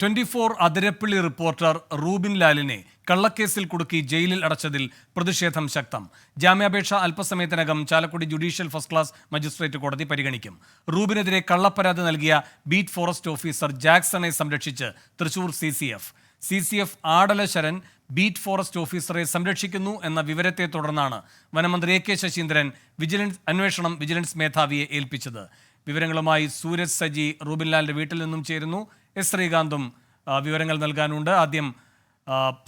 24 Athirappilly reporter Rubin ലാലിനെ കള്ളക്കേസിൽ കുടുക്കി ജയിലിൽ അടച്ചതിൽ പ്രതിഷേധം ശക്തം. ജാമ്യാപേക്ഷ അല്പസമയത്തിനകം Chalakudy judicial first class magistrate കോടതി പരിഗണിക്കും. റൂബിനെതിരെ കള്ളപ്പരാതി നൽകിയ ബീറ്റ് ഫോറസ്റ്റ് ഓഫീസർ ജാക്സണെ സംരക്ഷിച്ച് തൃശൂർ CCF ആടല ശരൺ ബീറ്റ് ഫോറസ്റ്റ് ഓഫീസറെ സംരക്ഷിക്കുന്നു എന്ന വിവരത്തെ തുടർന്നാണ് വനമന്ത്രി AK ശശീന്ദ്രൻ വിജിലൻസ് മേധാവിയെ ഏൽപ്പിച്ചത്. വിവരങ്ങളുമായി സൂരജ് സജി റൂബിൻ ലാലിന്റെ വീട്ടിൽ നിന്നും ചേരുന്നു. ശ്രീകാന്തും വിവരങ്ങൾ നൽകാനുണ്ട്. ആദ്യം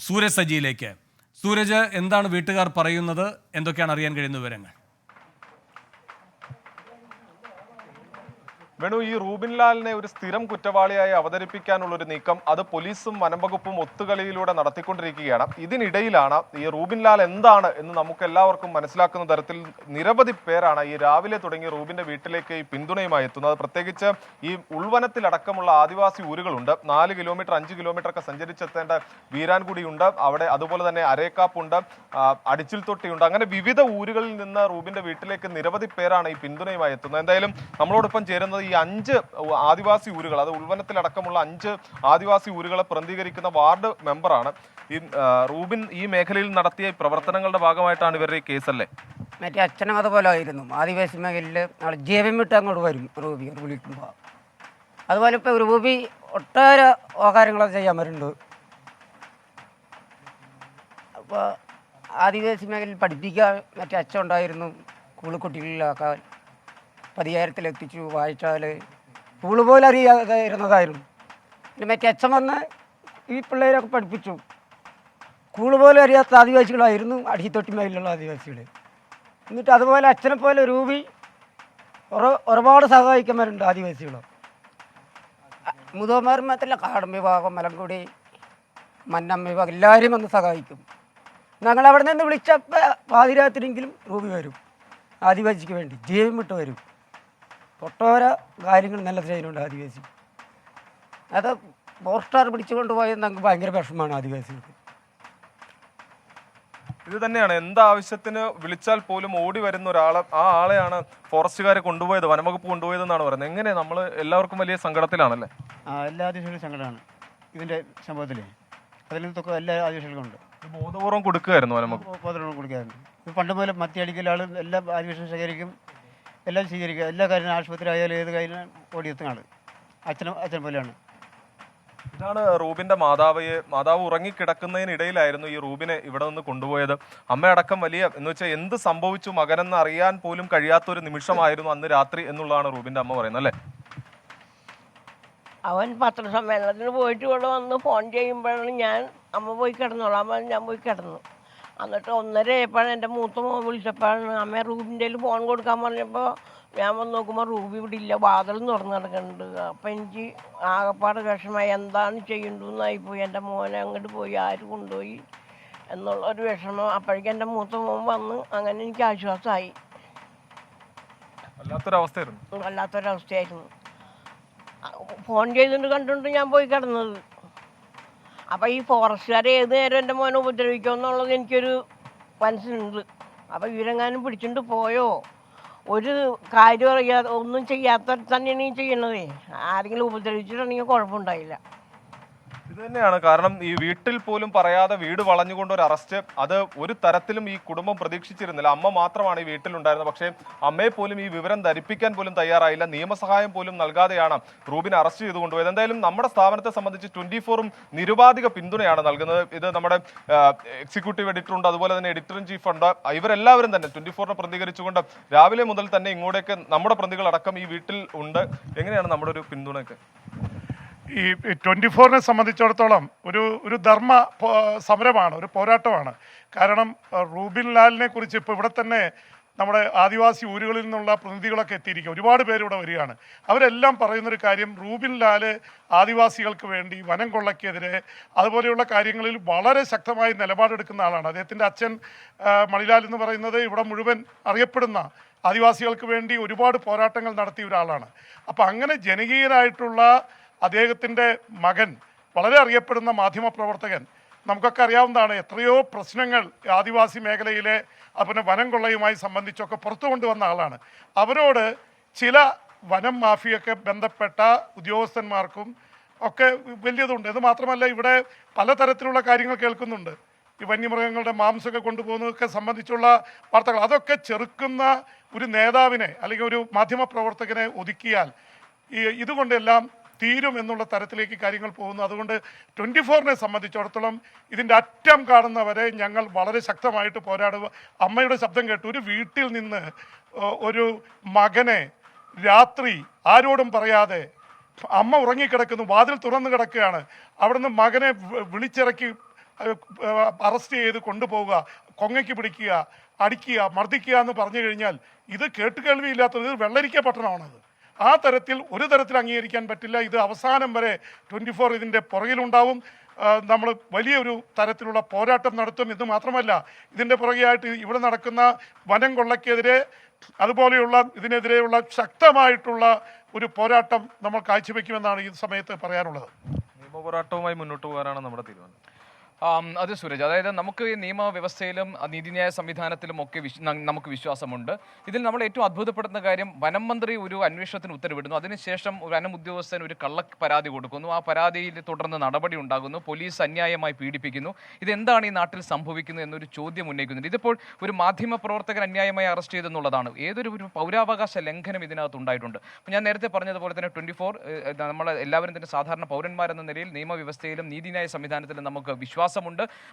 സൂരജ് സജിയിലേക്ക്. സൂരജ്, എന്താണ് വീട്ടുകാർ പറയുന്നത്? എന്തൊക്കെയാണ് അറിയാൻ കഴിയുന്ന വിവരങ്ങൾ? വേണു, ഈ റൂബിൻ ലാലിനെ ഒരു സ്ഥിരം കുറ്റവാളിയായി അവതരിപ്പിക്കാനുള്ള ഒരു നീക്കം അത് പോലീസും വനംവകുപ്പും ഒത്തുകളിയിലൂടെ നടത്തിക്കൊണ്ടിരിക്കുകയാണ്. ഇതിനിടയിലാണ് ഈ റൂബിൻ ലാൽ എന്താണ് എന്ന് നമുക്ക് എല്ലാവർക്കും മനസ്സിലാക്കുന്ന തരത്തിൽ നിരവധി പേരാണ് ഈ രാവിലെ തുടങ്ങി റൂബിന്റെ വീട്ടിലേക്ക് ഈ പിന്തുണയുമായി എത്തുന്നത്. പ്രത്യേകിച്ച് ഈ ഉൾവനത്തിലടക്കമുള്ള ആദിവാസി ഊരുകളുണ്ട്. 4 കിലോമീറ്റർ 5 കിലോമീറ്റർ ഒക്കെ സഞ്ചരിച്ചെത്തേണ്ട വീരാൻകുടിയുണ്ട്, അവിടെ അതുപോലെ തന്നെ അരേക്കാപ്പുണ്ട്, അടിച്ചിൽ തൊട്ടിയുണ്ട്. അങ്ങനെ വിവിധ ഊരുകളിൽ നിന്ന് റൂബിന്റെ വീട്ടിലേക്ക് നിരവധി പേരാണ് ഈ പിന്തുണയുമായി എത്തുന്നത്. എന്തായാലും നമ്മളോടൊപ്പം ചേരുന്നത് ഈ 5 ആദിവാസി ഊരുകൾ, അത് ഉൾവനത്തിലടക്കമുള്ള 5 ആദിവാസി ഊരുകളെ പ്രതിനിധീകരിക്കുന്ന വാർഡ് മെമ്പറാണ്. ഈ റൂബിൻ ഈ മേഖലയിൽ നടത്തിയ പ്രവർത്തനങ്ങളുടെ ഭാഗമായിട്ടാണ് ഇവരുടെ ഈ കേസല്ലേ? മറ്റേ അച്ഛനും അതുപോലെ ആയിരുന്നു. ആദിവാസി മേഖലയിൽ ജീവൻ വിട്ട് അങ്ങോട്ട് വരും റൂബി വിളിക്കുമ്പോൾ. അതുപോലെ ഇപ്പോൾ റൂബി ഒട്ടേറെ കാര്യങ്ങളൊക്കെ ചെയ്യാൻ വരുന്നുണ്ട്. അപ്പോൾ ആദിവാസി മേഖലയിൽ പഠിപ്പിക്കാൻ മറ്റേ അച്ഛൻ ഉണ്ടായിരുന്നു. സ്കൂൾ കുട്ടികളിലാക്കാൻ 10,000 എത്തിച്ചു. വായിച്ചാൽ സ്കൂള് പോലെ അറിയാതെ ഇരുന്നതായിരുന്നു. പിന്നെ മറ്റേ അച്ഛൻ വന്ന് ഈ പിള്ളേരൊക്കെ പഠിപ്പിച്ചു. സ്കൂള് പോലും അറിയാത്ത ആദിവാസികളായിരുന്നു അടിത്തൊട്ടി മേഖലയിലുള്ള ആദിവാസികൾ. എന്നിട്ട് അതുപോലെ അച്ഛനെ പോലെ രൂപി ഒരുപാട് സഹായിക്കുന്നവരുണ്ട് ആദിവാസികൾ. മുതിർന്നവർ മാത്രമല്ല, കാടൻ വിഭാഗം, മലങ്കുടി, മന്നം വിഭാഗം എല്ലാവരും വന്ന് സഹായിക്കും. ഞങ്ങളവിടെ നിന്ന് വിളിച്ചപ്പോൾ പാതിരാത്രിയെങ്കിലും രൂപി വരും. ആദിവാസിക്ക് വേണ്ടി ജീവൻ വിട്ട് വരും. ഒട്ടോരോ കാര്യങ്ങൾ നല്ല ചെയ്യുന്നുണ്ട് ആദിവാസി. അത് പോസ്റ്റർ പിടിച്ചുകൊണ്ട് പോയത് ഞങ്ങൾക്ക് ഭയങ്കര വിഷമമാണ് ആദിവാസികൾക്ക്. ഇത് തന്നെയാണ്, എന്താവശ്യത്തിന് വിളിച്ചാൽ പോലും ഓടി വരുന്ന ഒരാൾ, ആ ആളെയാണ് ഫോറസ്റ്റുകാരെ കൊണ്ടുപോയത്, വനംവകുപ്പ് കൊണ്ടുപോയതെന്നാണ് പറയുന്നത്. എങ്ങനെ നമ്മൾ എല്ലാവർക്കും വലിയ സങ്കടത്തിലാണല്ലേ? എല്ലാ ആദിവാസികളും സങ്കടമാണ് ഇതിൻ്റെ സംഭവത്തിൽ. അതിൽ നിന്നൊക്കെ എല്ലാ ആദിവാസികൾക്കും ഉണ്ട്. ബോധപൂർവ്വം കൊടുക്കുകയായിരുന്നു വനംവകുപ്പ്. ബോധപൂർവ്വം കൊടുക്കുകയായിരുന്നു. പണ്ട് മുതൽ മത്തിയടിക്കൽ ആൾ എല്ലാ ആദിവാസികളും ശേഖരിക്കും, എല്ലാം സ്വീകരിക്കുക. എല്ലാ കാര്യവും ആശുപത്രി ആയാലും ഏത് കാര്യം ഓടിയെത്തുന്ന ആൾ അച്ഛൻ പോലെയാണ്. ഇതാണ് റൂബിന്റെ മാതാവ് ഉറങ്ങിക്കിടക്കുന്നതിനിടയിലായിരുന്നു ഈ റൂബിനെ ഇവിടെ നിന്ന് കൊണ്ടുപോയത്. അമ്മയടക്കം വലിയ എന്ന് വെച്ചാൽ എന്ത് സംഭവിച്ചു മകനെന്ന് അറിയാൻ പോലും കഴിയാത്തൊരു നിമിഷമായിരുന്നു അന്ന് രാത്രി എന്നുള്ളതാണ് റൂബിന്റെ അമ്മ പറയുന്നത്, അല്ലേ? അവൻ പത്രസമ്മേളനത്തിന് പോയിട്ട് ഇവിടെ വന്ന് ഫോൺ ചെയ്യുമ്പോഴാണ് അമ്മ പോയി കിടന്നോളാം, ഞാൻ പോയി കിടന്നു. എന്നിട്ട് 1:30 ആയപ്പോഴാണ് എൻ്റെ മൂത്ത മോൻ വിളിച്ചപ്പോഴാണ് അമ്മ റൂബിൻ്റെ ഫോൺ കൊടുക്കാൻ പറഞ്ഞപ്പോൾ ഞാൻ വന്ന് നോക്കുമ്പോൾ റൂബി ഇവിടെ ഇല്ല, വാതിൽ തുറന്ന് കിടക്കുന്നുണ്ട്. അപ്പം എനിക്ക് ആകപ്പാട് വിഷമമായി, എന്താണ് ചെയ്യേണ്ടതെന്നായിപ്പോയി. എൻ്റെ മോനെ അങ്ങോട്ട് പോയി, ആര് കൊണ്ടുപോയി എന്നുള്ളൊരു വിഷമം. അപ്പോഴേക്കും എൻ്റെ മൂത്ത മോൻ വന്ന് അങ്ങനെ എനിക്ക് ആശ്വാസമായി. വല്ലാത്തൊരവസ്ഥയായിരുന്നു. ഫോൺ ചെയ്തുകൊണ്ട് കണ്ടുകൊണ്ട് ഞാൻ പോയി കിടന്നത്. അപ്പം ഈ ഫോറസ്റ്റുകാർ ഏത് നേരം എൻ്റെ മോനെ ഉപദ്രവിക്കുമെന്നുള്ളത് എനിക്കൊരു മനസ്സിലുണ്ട്. അപ്പം ഇവരെങ്ങാനും പിടിച്ചുകൊണ്ട് പോയോ, ഒരു കാര്യം അറിയാതെ ഒന്നും ചെയ്യാത്ത തന്നെയാണ് ഈ ചെയ്യണതേ. ആരെങ്കിലും ഉപദ്രവിച്ചിട്ടുണ്ടെങ്കിൽ കുഴപ്പമുണ്ടായില്ല. ഇത് തന്നെയാണ് കാരണം, ഈ വീട്ടിൽ പോലും പറയാതെ വീട് വളഞ്ഞുകൊണ്ട് ഒരു അറസ്റ്റ്, അത് ഒരു തരത്തിലും ഈ കുടുംബം പ്രതീക്ഷിച്ചിരുന്നില്ല. അമ്മ മാത്രമാണ് ഈ വീട്ടിലുണ്ടായിരുന്നത്. പക്ഷേ അമ്മയെ പോലും ഈ വിവരം ധരിപ്പിക്കാൻ പോലും തയ്യാറായില്ല. നിയമസഹായം പോലും നൽകാതെയാണ് റൂബിനെ അറസ്റ്റ് ചെയ്ത് കൊണ്ടുപോയത്. എന്തായാലും നമ്മുടെ സ്ഥാപനത്തെ സംബന്ധിച്ച് 24ഉം നിരുപാധിക പിന്തുണയാണ് നൽകുന്നത്. ഇത് നമ്മുടെ എക്സിക്യൂട്ടീവ് എഡിറ്റർ ഉണ്ട്, അതുപോലെ തന്നെ എഡിറ്റർ ഇൻ ചീഫ് ഉണ്ട്. ഇവരെല്ലാവരും തന്നെ 24നെ പ്രതികരിച്ചുകൊണ്ട് രാവിലെ മുതൽ തന്നെ ഇങ്ങോട്ടേക്ക് നമ്മുടെ പ്രതികളടക്കം ഈ വീട്ടിൽ ഉണ്ട്. എങ്ങനെയാണ് നമ്മുടെ ഒരു പിന്തുണയൊക്കെ? ഈ 24നെ സംബന്ധിച്ചിടത്തോളം ഒരു ധർമ്മ സമരമാണ്, ഒരു പോരാട്ടമാണ്. കാരണം റൂബിൻ ലാലിനെ കുറിച്ച് ഇപ്പോൾ ഇവിടെ തന്നെ നമ്മുടെ ആദിവാസി ഊരുകളിൽ നിന്നുള്ള പ്രതിനിധികളൊക്കെ എത്തിയിരിക്കും. ഒരുപാട് പേര് ഇവിടെ വരികയാണ്. അവരെല്ലാം പറയുന്നൊരു കാര്യം, റൂബിൻ ലാല് ആദിവാസികൾക്ക് വേണ്ടി വനം കൊള്ളയ്ക്കെതിരെ അതുപോലെയുള്ള കാര്യങ്ങളിൽ വളരെ ശക്തമായി നിലപാടെടുക്കുന്ന ആളാണ്. അദ്ദേഹത്തിൻ്റെ അച്ഛൻ മണിലാൽ എന്ന് പറയുന്നത് ഇവിടെ മുഴുവൻ അറിയപ്പെടുന്ന ആദിവാസികൾക്ക് വേണ്ടി ഒരുപാട് പോരാട്ടങ്ങൾ നടത്തിയ ഒരാളാണ്. അപ്പോൾ അങ്ങനെ ജനകീയനായിട്ടുള്ള അദ്ദേഹത്തിൻ്റെ മകൻ, വളരെ അറിയപ്പെടുന്ന മാധ്യമപ്രവർത്തകൻ, നമുക്കൊക്കെ അറിയാവുന്നതാണ്, എത്രയോ പ്രശ്നങ്ങൾ ആദിവാസി മേഖലയിലെ പിന്നെ വനം കൊള്ളയുമായി സംബന്ധിച്ചൊക്കെ പുറത്തു കൊണ്ടുവന്ന ആളാണ്. അവരോട് ചില വനം മാഫിയൊക്കെ ബന്ധപ്പെട്ട ഉദ്യോഗസ്ഥന്മാർക്കും ഒക്കെ വലിയതുണ്ട്. ഇത് മാത്രമല്ല ഇവിടെ പലതരത്തിലുള്ള കാര്യങ്ങൾ കേൾക്കുന്നുണ്ട്. ഈ വന്യമൃഗങ്ങളുടെ മാംസമൊക്കെ കൊണ്ടുപോകുന്നതൊക്കെ സംബന്ധിച്ചുള്ള വാർത്തകൾ, അതൊക്കെ ചെറുക്കുന്ന ഒരു നേതാവിനെ അല്ലെങ്കിൽ ഒരു മാധ്യമ പ്രവർത്തകനെ ഒതുക്കിയാൽ ഇതുകൊണ്ടെല്ലാം തീരും എന്നുള്ള തരത്തിലേക്ക് കാര്യങ്ങൾ പോകുന്നു. അതുകൊണ്ട് 24-നെ സംബന്ധിച്ചിടത്തോളം ഇതിൻ്റെ അറ്റം കാണുന്നവരെ ഞങ്ങൾ വളരെ ശക്തമായിട്ട് പോരാടുക. അമ്മയുടെ ശബ്ദം കേട്ടു. ഒരു വീട്ടിൽ നിന്ന് ഒരു മകനെ രാത്രി ആരോടും പറയാതെ അമ്മ ഉറങ്ങിക്കിടക്കുന്നു, വാതിൽ തുറന്നു കിടക്കുകയാണ്, അവിടുന്ന് മകനെ വിളിച്ചിറക്കി അറസ്റ്റ് ചെയ്ത് കൊണ്ടുപോവുക, കൊങ്ങയ്ക്ക് പിടിക്കുക, അടിക്കുക, മർദ്ദിക്കുക എന്ന് പറഞ്ഞു കഴിഞ്ഞാൽ ഇത് കേട്ടുകേൾവിയില്ലാത്തത്. ഇത് വെള്ളരിക്ക പട്ടണമാണത്. ആ തരത്തിൽ ഒരു തരത്തിൽ അംഗീകരിക്കാൻ പറ്റില്ല. ഇത് അവസാനം വരെ 24 ഇതിൻ്റെ പുറകിലുണ്ടാവും. നമ്മൾ വലിയൊരു തരത്തിലുള്ള പോരാട്ടം നടത്തും. ഇത് മാത്രമല്ല, ഇതിൻ്റെ പുറകെയായിട്ട് ഇവിടെ നടക്കുന്ന വനം കൊള്ളയ്ക്കെതിരെ അതുപോലെയുള്ള ഇതിനെതിരെയുള്ള ശക്തമായിട്ടുള്ള ഒരു പോരാട്ടം നമ്മൾ കാഴ്ചവെക്കുമെന്നാണ് ഈ സമയത്ത് പറയാനുള്ളത്. നിയമപോരാട്ടവുമായി മുന്നോട്ട് പോകാനാണ് നമ്മുടെ തീരുമാനം. അത് സൂരജ്, അതായത് നമുക്ക് ഈ നിയമവ്യവസ്ഥയിലും നീതിന്യായ സംവിധാനത്തിലും ഒക്കെ നമുക്ക് വിശ്വാസമുണ്ട്. ഇതിൽ നമ്മൾ ഏറ്റവും അത്ഭുതപ്പെടുന്ന കാര്യം, വനം മന്ത്രി ഒരു അന്വേഷണത്തിന് ഉത്തരവിടുന്നു, അതിനുശേഷം ഒരു വനം ഉദ്യോഗസ്ഥൻ ഒരു കള്ള പരാതി കൊടുക്കുന്നു, ആ പരാതിയിൽ തുടർന്ന് നടപടി ഉണ്ടാകുന്നു, പോലീസ് അന്യായമായി പീഡിപ്പിക്കുന്നു. ഇതെന്താണ് ഈ നാട്ടിൽ സംഭവിക്കുന്നത് എന്നൊരു ചോദ്യം ഉന്നയിക്കുന്നുണ്ട്. ഇതിപ്പോൾ ഒരു മാധ്യമ പ്രവർത്തകൻ അന്യായമായി അറസ്റ്റ് ചെയ്തെന്നുള്ളതാണ്. ഒരു പൗരാവകാശ ലംഘനം ഇതിനകത്ത് ഉണ്ടായിട്ടുണ്ട്. അപ്പോൾ ഞാൻ നേരത്തെ പറഞ്ഞതുപോലെ തന്നെ 24 നമ്മൾ എല്ലാവരും തന്നെ സാധാരണ പൗരന്മാരെന്ന നിലയിൽ നിയമവ്യവസ്ഥയിലും നീതിന്യായ സംവിധാനത്തിലും നമുക്ക് വിശ്വാസമുണ്ട്.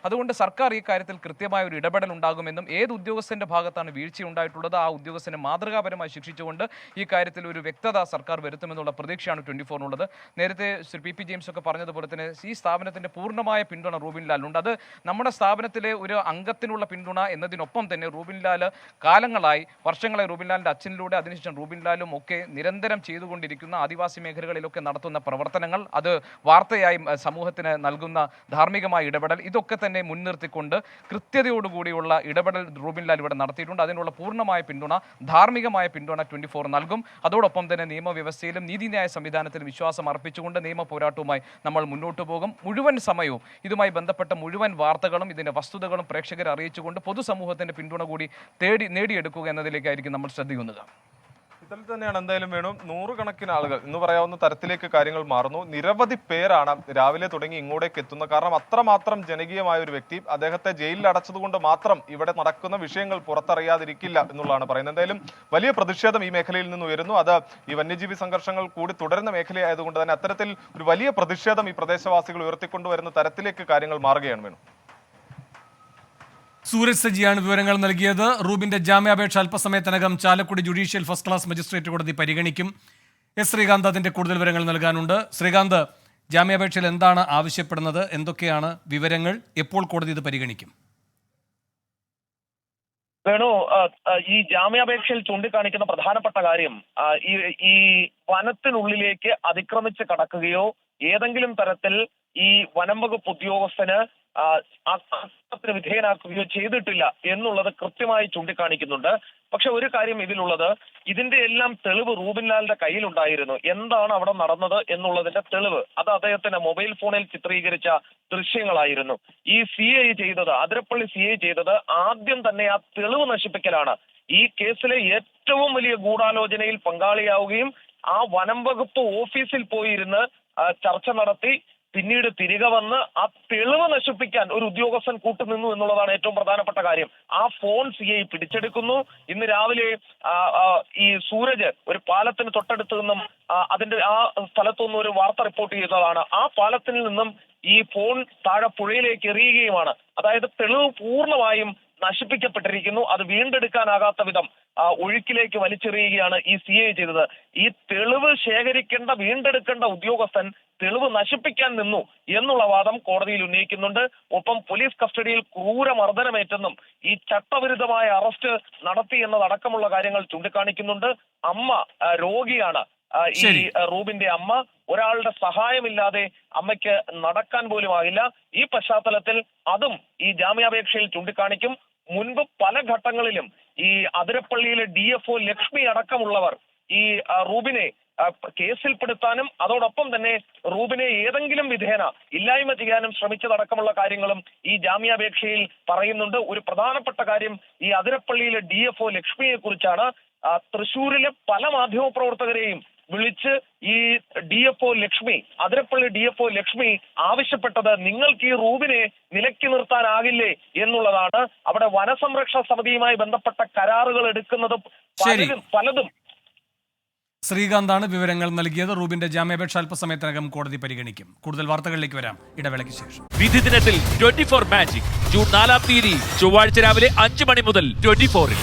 അതുകൊണ്ട് സർക്കാർ ഈ കാര്യത്തിൽ കൃത്യമായ ഒരു ഇടപെടൽ ഉണ്ടാകുമെന്നും ഏത് ഉദ്യോഗസ്ഥന്റെ ഭാഗത്താണ് വീഴ്ച ഉണ്ടായിട്ടുള്ളത് ആ ഉദ്യോഗസ്ഥനെ മാതൃകാപരമായി ശിക്ഷിച്ചുകൊണ്ട് ഈ കാര്യത്തിൽ ഒരു വ്യക്തത സർക്കാർ വരുത്തുമെന്നുള്ള പ്രതീക്ഷയാണ് 24-നുള്ളത്. നേരത്തെ ശ്രീ പി ജെയിംസ് ഒക്കെ പറഞ്ഞതുപോലെ തന്നെ ഈ സ്ഥാപനത്തിന്റെ പൂർണ്ണമായ പിന്തുണ റൂബിൻ ലാലിനുണ്ട്. അത് നമ്മുടെ സ്ഥാപനത്തിലെ ഒരു അംഗത്തിനുള്ള പിന്തുണ എന്നതിനൊപ്പം തന്നെ റൂബിൻ ലാൽ വർഷങ്ങളായി റൂബിൻ ലാലിന്റെ അച്ഛനിലൂടെ അതിനുശേഷം റൂബിൻ ലാലും ഒക്കെ നിരന്തരം ചെയ്തുകൊണ്ടിരിക്കുന്ന ആദിവാസി മേഖലകളിലൊക്കെ നടത്തുന്ന പ്രവർത്തനങ്ങൾ, അത് വാർത്തയായി സമൂഹത്തിന് നൽകുന്ന ധാർമ്മികമായ ഇടപെടൽ, ഇതൊക്കെ തന്നെ മുൻനിർത്തിക്കൊണ്ട് കൃത്യതയോടുകൂടിയുള്ള ഇടപെടൽ റൂബിൻ ലാൽ ഇവിടെ നടത്തിയിട്ടുണ്ട്. അതിനുള്ള പൂർണ്ണമായ പിന്തുണ, ധാർമ്മികമായ പിന്തുണ 24 നൽകും. അതോടൊപ്പം തന്നെ നിയമവ്യവസ്ഥയിലും നീതിന്യായ സംവിധാനത്തിലും വിശ്വാസം അർപ്പിച്ചുകൊണ്ട് നിയമ പോരാട്ടവുമായി നമ്മൾ മുന്നോട്ട് പോകും. മുഴുവൻ സമയവും ഇതുമായി ബന്ധപ്പെട്ട മുഴുവൻ വാർത്തകളും ഇതിന്റെ വസ്തുതകളും പ്രേക്ഷകരെ അറിയിച്ചുകൊണ്ട് പൊതുസമൂഹത്തിന്റെ പിന്തുണ കൂടി നേടിയെടുക്കുക എന്നതിലേക്കായിരിക്കും നമ്മൾ ശ്രദ്ധിക്കുന്നത്. ഇതിൽ തന്നെയാണ് എന്തായാലും വേണം. നൂറുകണക്കിന് ആളുകൾ എന്ന് പറയാവുന്ന തരത്തിലേക്ക് കാര്യങ്ങൾ മാറുന്നു. നിരവധി പേരാണ് രാവിലെ തുടങ്ങി ഇങ്ങോട്ടേക്ക് എത്തുന്നത്. കാരണം അത്രമാത്രം ജനകീയമായ ഒരു വ്യക്തി, അദ്ദേഹത്തെ ജയിലിൽ അടച്ചതുകൊണ്ട് മാത്രം ഇവിടെ നടക്കുന്ന വിഷയങ്ങൾ പുറത്തറിയാതിരിക്കില്ല എന്നുള്ളതാണ് പറയുന്നത്. എന്തായാലും വലിയ പ്രതിഷേധം ഈ മേഖലയിൽ നിന്ന് ഉയരുന്നു. അത് ഈ വന്യജീവി സംഘർഷങ്ങൾ കൂടി തുടരുന്ന മേഖലയായതുകൊണ്ട് തന്നെ അത്തരത്തിൽ ഒരു വലിയ പ്രതിഷേധം ഈ പ്രദേശവാസികൾ ഉയർത്തിക്കൊണ്ടുവരുന്ന തരത്തിലേക്ക് കാര്യങ്ങൾ മാറുകയാണ് വേണം. സൂരജ് സജിയാണ് വിവരങ്ങൾ നൽകിയത്. റൂബിന്റെ ജാമ്യാപേക്ഷ അല്പസമയത്തിനകം Chalakudy judicial first class magistrate കോടതി പരിഗണിക്കും. എസ് ശ്രീകാന്ത് അതിന്റെ കൂടുതൽ വിവരങ്ങൾ നൽകാനുണ്ട്. ശ്രീകാന്ത്, ജാമ്യാപേക്ഷയിൽ എന്താണ് ആവശ്യപ്പെടുന്നത്, എന്തൊക്കെയാണ് വിവരങ്ങൾ, എപ്പോൾ കോടതി ഇത് പരിഗണിക്കും? വേണു, ഈ ജാമ്യാപേക്ഷയിൽ ചൂണ്ടിക്കാണിക്കുന്ന പ്രധാനപ്പെട്ട കാര്യം ഈ വനത്തിനുള്ളിലേക്ക് അതിക്രമിച്ച് കടക്കുകയോ ഏതെങ്കിലും തരത്തിൽ ഈ വനം വകുപ്പ് ഉദ്യോഗസ്ഥന് ആക്രമണത്തിന് വിധേയനാക്കുകയോ ചെയ്തിട്ടില്ല എന്നുള്ളത് കൃത്യമായി ചൂണ്ടിക്കാണിക്കുന്നുണ്ട്. പക്ഷെ ഒരു കാര്യം ഇതിലുള്ളത്, ഇതിന്റെ എല്ലാം തെളിവ് റൂബിൻ ലാലിന്റെ കയ്യിലുണ്ടായിരുന്നു. എന്താണ് അവിടെ നടന്നത് എന്നുള്ളതിന്റെ തെളിവ് അത് അദ്ദേഹത്തിന്റെ മൊബൈൽ ഫോണിൽ ചിത്രീകരിച്ച ദൃശ്യങ്ങളായിരുന്നു. ഈ അതിരപ്പള്ളി CI ചെയ്തത് ആദ്യം തന്നെ ആ തെളിവ് നശിപ്പിക്കലാണ്. ഈ കേസിലെ ഏറ്റവും വലിയ ഗൂഢാലോചനയിൽ പങ്കാളിയാവുകയും ആ വനം വകുപ്പ് ഓഫീസിൽ പോയിരുന്ന് ചർച്ച നടത്തി പിന്നീട് തിരികെ വന്ന് ആ തെളിവ് നശിപ്പിക്കാൻ ഒരു ഉദ്യോഗസ്ഥൻ കൂട്ടുനിന്നു എന്നുള്ളതാണ് ഏറ്റവും പ്രധാനപ്പെട്ട കാര്യം. ആ ഫോൺ CI പിടിച്ചെടുക്കുന്നു. ഇന്ന് രാവിലെ ഈ സൂരജ് ഒരു പാലത്തിന് തൊട്ടടുത്ത് നിന്നും അതിന്റെ ആ സ്ഥലത്തുനിന്ന് ഒരു വാർത്ത റിപ്പോർട്ട് ചെയ്തതാണ്. ആ പാലത്തിൽ നിന്നും ഈ ഫോൺ താഴെ പുഴയിലേക്ക് എറിയുകയുമാണ്. അതായത് തെളിവ് പൂർണ്ണമായും നശിപ്പിക്കപ്പെട്ടിരിക്കുന്നു. അത് വീണ്ടെടുക്കാനാകാത്ത വിധം ഒഴുക്കിലേക്ക് വലിച്ചെറിയുകയാണ് ഈ CI ചെയ്തത്. ഈ തെളിവ് ശേഖരിക്കേണ്ട, വീണ്ടെടുക്കേണ്ട ഉദ്യോഗസ്ഥൻ തെളിവ് നശിപ്പിക്കാൻ നിന്നു എന്നുള്ള വാദം കോടതിയിൽ ഉന്നയിക്കുന്നുണ്ട്. ഒപ്പം പോലീസ് കസ്റ്റഡിയിൽ ക്രൂരമർദ്ദനമേറ്റെന്നും ഈ ചട്ടവിരുദ്ധമായ അറസ്റ്റ് നടത്തി എന്നതടക്കമുള്ള കാര്യങ്ങൾ ചൂണ്ടിക്കാണിക്കുന്നുണ്ട്. അമ്മ രോഗിയാണ്. ഈ റൂബിന്റെ അമ്മ, ഒരാളുടെ സഹായമില്ലാതെ അമ്മയ്ക്ക് നടക്കാൻ പോലും ആകില്ല. ഈ പശ്ചാത്തലത്തിൽ അതും ഈ ജാമ്യാപേക്ഷയിൽ ചൂണ്ടിക്കാണിക്കും. മുൻപ് പല ഘട്ടങ്ങളിലും ഈ അതിരപ്പള്ളിയിലെ DFO ലക്ഷ്മി അടക്കമുള്ളവർ ഈ റൂബിനെ കേസിൽപ്പെടുത്താനും അതോടൊപ്പം തന്നെ റൂബിനെ ഏതെങ്കിലും വിധേന ഇല്ലായ്മ ചെയ്യാനും ശ്രമിച്ചതടക്കമുള്ള കാര്യങ്ങളും ഈ ജാമ്യാപേക്ഷയിൽ പറയുന്നുണ്ട്. ഒരു പ്രധാനപ്പെട്ട കാര്യം ഈ അതിരപ്പള്ളിയിലെ DFO ലക്ഷ്മിയെ കുറിച്ചാണ്. തൃശ്ശൂരിലെ പല മാധ്യമപ്രവർത്തകരെയും വിളിച്ച് ഈ DFO ലക്ഷ്മി, അതിരപ്പള്ളി DFO ലക്ഷ്മി ആവശ്യപ്പെട്ടത് നിങ്ങൾക്ക് ഈ റൂബിനെ നിലയ്ക്ക് നിർത്താനാകില്ലേ എന്നുള്ളതാണ്. അവിടെ വനസംരക്ഷണ സമിതിയുമായി ബന്ധപ്പെട്ട കരാറുകൾ എടുക്കുന്നത് പലതും. ശ്രീകാന്താണ് വിവരങ്ങൾ നൽകിയത്. റൂബിന്റെ ജാമ്യാപേക്ഷ അല്പസമയത്തിനകം കോടതി പരിഗണിക്കും. കൂടുതൽ വാർത്തകളിലേക്ക് വരാം ഇടവേളയ്ക്ക് ശേഷം. വിധി ദിനത്തിൽ 24 മാജിക് ജൂൺ 4 ചൊവ്വാഴ്ച രാവിലെ 5 മണി മുതൽ 24-ൽ.